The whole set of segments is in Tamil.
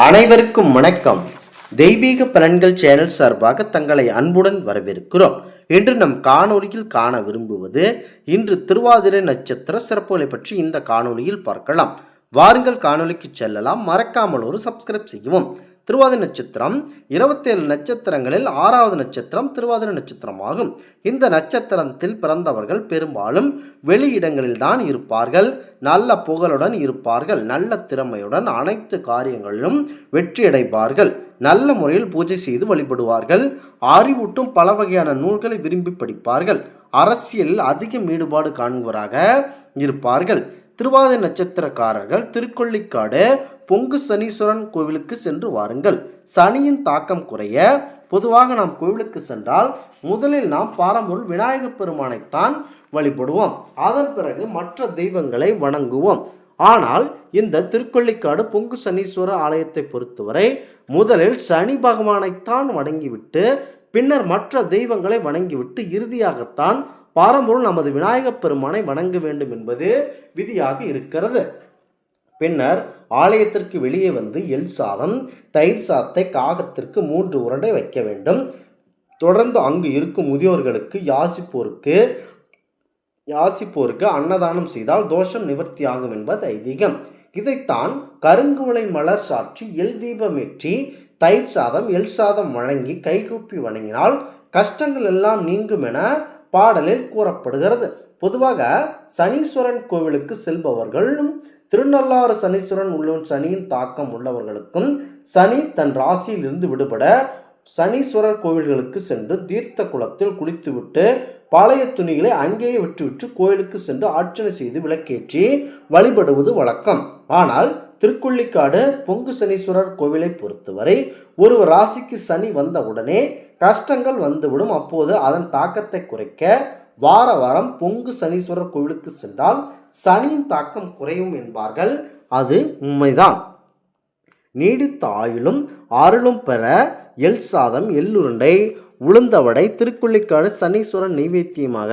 அனைவருக்கும் வணக்கம். தெய்வீக பலன்கள் சேனல் சார்பாக தங்களை அன்புடன் வரவேற்கிறோம். இன்று நம் காணொலியில் காண விரும்புவது இன்று திருவாதிரை நட்சத்திர சிறப்புகளை பற்றி இந்த காணொலியில் பார்க்கலாம். வாருங்கள் காணொலிக்கு செல்லலாம். மறக்காமல் ஒரு சப்ஸ்கிரைப் செய்யவும். திருவாதிரை நட்சத்திரம் 27 நட்சத்திரங்களில் 6வது நட்சத்திரம் திருவாதிரை நட்சத்திரம் ஆகும். இந்த நட்சத்திரத்தில் பிறந்தவர்கள் பெரும்பாலும் வெளியிடங்களில் தான் இருப்பார்கள். நல்ல புகழுடன் இருப்பார்கள். நல்ல திறமையுடன் அனைத்து காரியங்களிலும் வெற்றியடைவார்கள். நல்ல முறையில் பூஜை செய்து வழிபடுவார்கள். அறிவூட்டும் பல வகையான நூல்களை விரும்பி படிப்பார்கள். அரசியலில் அதிக ஈடுபாடு காண்பவராக இருப்பார்கள். திருவாதிரை நட்சத்திரக்காரர்கள் திருக்கொள்ளிக்காடு பொங்கு சனீஸ்வரன் கோவிலுக்கு சென்று வாருங்கள். சனியின் தாக்கம் குறைய பொதுவாக நாம் கோவிலுக்கு சென்றால் முதலில் நாம் பாரம்பரிய விநாயகப் பெருமானைத்தான் வழிபடுவோம். அதன் பிறகு மற்ற தெய்வங்களை வணங்குவோம். ஆனால் இந்த திருக்கொள்ளிக்காடு பொங்கு சனீஸ்வரர் ஆலயத்தை பொறுத்தவரை முதலில் சனி பகவானைத்தான் வணங்கிவிட்டு பின்னர் மற்ற தெய்வங்களை வணங்கிவிட்டு இறுதியாகத்தான் பாரம்பரியம் நமது விநாயகப் பெருமானை வணங்க வேண்டும் என்பது விதியாக இருக்கிறது. பின்னர் ஆலயத்திற்கு வெளியே வந்து எள் சாதம் தயிர் சாதத்தை காகத்திற்கு 3 உருண்டை வைக்க வேண்டும். தொடர்ந்து அங்கு இருக்கும் முதியோர்களுக்கு யாசிப்போருக்கு அன்னதானம் செய்தால் தோஷம் நிவர்த்தியாகும் என்பது ஐதீகம். இதைத்தான் கருங்குவளை மலர் சாற்றி எள் தீபமேற்றி தயிர் சாதம் எள் சாதம் வழங்கி கைகூப்பி வணங்கினால் கஷ்டங்கள் எல்லாம் நீங்கும் என பாடலில் கூறப்படுகிறது. பொதுவாக சனீஸ்வரன் கோவிலுக்கு செல்பவர்களும் திருநள்ளாறு சனீஸ்வரன் உள்ள சனியின் தாக்கம் உள்ளவர்களுக்கும் சனி தன் ராசியில் இருந்து விடுபட சனீஸ்வரர் கோவில்களுக்கு சென்று தீர்த்த குளத்தில் குளித்துவிட்டு பழைய துணிகளை அங்கேயே விட்டுவிட்டு கோயிலுக்கு சென்று அர்ச்சனை செய்து விளக்கேற்றி வழிபடுவது வழக்கம். ஆனால் திருக்கொள்ளிக்காடு பொங்கு சனீஸ்வரர் கோவிலை பொறுத்தவரை ஒருவர் ராசிக்கு சனி வந்தவுடனே கஷ்டங்கள் வந்துவிடும். அப்போது அதன் தாக்கத்தை குறைக்க வாரம் பொங்கு சனீஸ்வரர் கோவிலுக்கு சென்றால் சனியின் தாக்கம் குறையும் என்பார்கள். அது உண்மைதான். நீடித்த ஆயுளும் அருளும் பெற எள் சாதம் எள்ளுருண்டை உளுந்தவடை திருக்கொள்ளிக்காடு சனீஸ்வரன் நைவேத்தியமாக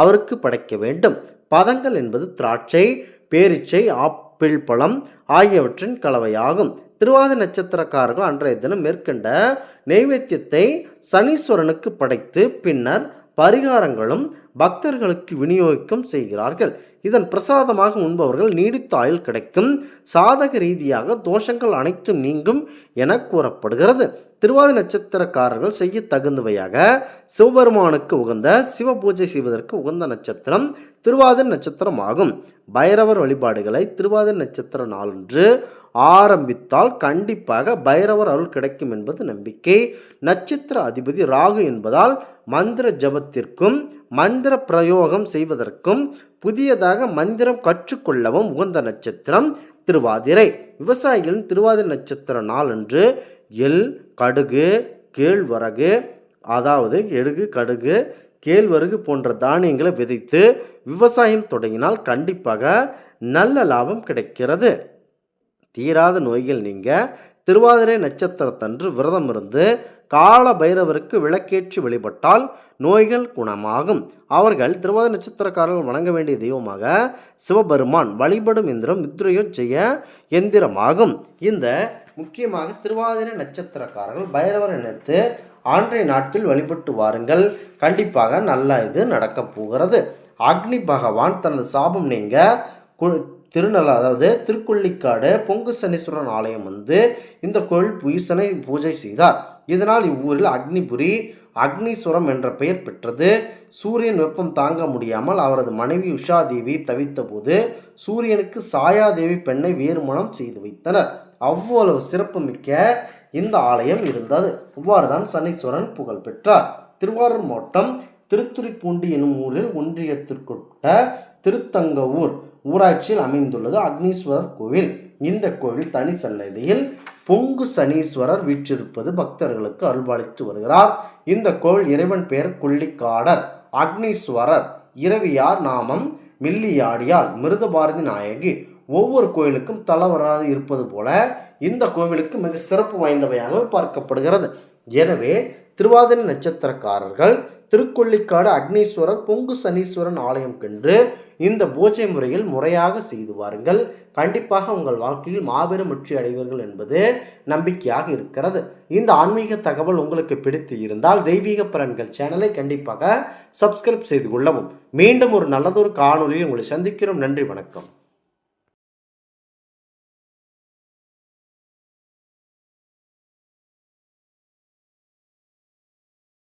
அவருக்கு படைக்க வேண்டும். பதங்கள் என்பது திராட்சை பேரிச்சை ஆப்பிள் பழம் ஆகியவற்றின் கலவையாகும். திருவாதிரை நட்சத்திரக்காரர்கள் அன்றைய தினம் மேற்கண்ட நைவேத்தியத்தை சனீஸ்வரனுக்கு படைத்து பின்னர் பரிகாரங்களும் பக்தர்களுக்கு விநியோகிக்கும் செய்கிறார்கள். இதன் பிரசாதமாக உண்பவர்கள் நீடித்த ஆயுள் கிடைக்கும். சாதக ரீதியாக தோஷங்கள் அனைத்தும் நீங்கும் என கூறப்படுகிறது. திருவாதிரை நட்சத்திரக்காரர்கள் செய்ய தகுந்தவையாக சிவபெருமானுக்கு உகந்த சிவ பூஜை செய்வதற்கு உகந்த நட்சத்திரம் திருவாதிரை நட்சத்திரம் ஆகும். பைரவர் வழிபாடுகளை திருவாதிரை நட்சத்திர நாளன்று ஆரம்பித்தால் கண்டிப்பாக பைரவர் அருள் கிடைக்கும் என்பது நம்பிக்கை. நட்சத்திர அதிபதி ராகு என்பதால் மந்திர ஜபத்திற்கும் மந்திர பிரயோகம் செய்வதற்கும் புதியதாக மந்திரம் கற்றுக்கொள்ளவும் உகந்த நட்சத்திரம் திருவாதிரை. விவசாயிகளின் திருவாதிரை நட்சத்திர நாளன்று எள் கடுகு கேழ்வரகு கடுகு கேழ்வரகு போன்ற தானியங்களை விதைத்து விவசாயம் தொடங்கினால் கண்டிப்பாக நல்ல லாபம் கிடைக்கிறது. தீராத நோய்கள் நீங்க திருவாதிரை நட்சத்திரத்தன்று விரதம் இருந்து கால பைரவருக்கு விளக்கேற்றி வழிபட்டால் நோய்கள் குணமாகும். அவர்கள் திருவாதிரை நட்சத்திரக்காரர்கள் வணங்க வேண்டிய தெய்வமாக சிவபெருமான் வழிபடும் எந்திரம் மித்ரயோஜய எந்திரமாகும். இந்த முக்கியமாக திருவாதிரை நட்சத்திரக்காரர்கள் பைரவர் நினைத்து ஆன்றைய நாட்கள் வழிபட்டு வாருங்கள். கண்டிப்பாக நல்ல இது நடக்கப் போகிறது. அக்னி பகவான் தனது சாபம் நீங்க திருக்கொள்ளிக்காடு பொங்கு சனீஸ்வரன் ஆலயம் வந்து இந்த கோயில் ஈசனை பூஜை செய்தார். இதனால் இவ்வூரில் அக்னிபுரி அக்னீஸ்வரம் என்ற பெயர் பெற்றது. சூரியன் வெப்பம் தாங்க முடியாமல் அவரது மனைவி உஷாதேவி தவித்த போது சூரியனுக்கு சாயாதேவி பெண்ணை வேறு மணம் செய்து வைத்தனர். அவ்வளவு சிறப்பு மிக்க இந்த ஆலயம் இருந்தது. இவ்வாறு தான் சனீஸ்வரன் புகழ் பெற்றார். திருவாரூர் மாவட்டம் திருத்துறைப்பூண்டி எனும் ஊரில் ஒன்றியத்திற்குட்பட்ட திருத்தங்கவூர் ஊராட்சியில் அமைந்துள்ளது அக்னீஸ்வரர் கோவில். இந்த கோவில் தனி சன்னதியில் பொங்கு சனீஸ்வரர் வீற்றிருப்பது பக்தர்களுக்கு அருள்பாலித்து வருகிறார். இந்த கோவில் இறைவன் பெயர் கொள்ளிக்காடர் அக்னீஸ்வரர் இரவியார் நாமம் மில்லியாடியால் மிருதபாரதி நாயகி. ஒவ்வொரு கோயிலுக்கும் தலைவராக இருப்பது போல இந்த கோவிலுக்கு மிக சிறப்பு வாய்ந்தவையாக பார்க்கப்படுகிறது. எனவே திருவாதிரை நட்சத்திரக்காரர்கள் திருக்கொள்ளிக்காடு அக்னீஸ்வரர் பொங்கு சனீஸ்வரன் ஆலயம் சென்று இந்த பூஜை முறையில் முறையாக செய்து வாருங்கள். கண்டிப்பாக உங்கள் வாழ்க்கையில் மாபெரும் வெற்றி அடைவீர்கள் என்பது நம்பிக்கையாக இருக்கிறது. இந்த ஆன்மீக தகவல் உங்களுக்கு பிடித்து இருந்தால் தெய்வீக பலன்கள் சேனலை கண்டிப்பாக சப்ஸ்கிரைப் செய்து கொள்ளவும். மீண்டும் ஒரு நல்லதொரு காணொலியில் உங்களை சந்திக்கிறோம். நன்றி, வணக்கம்.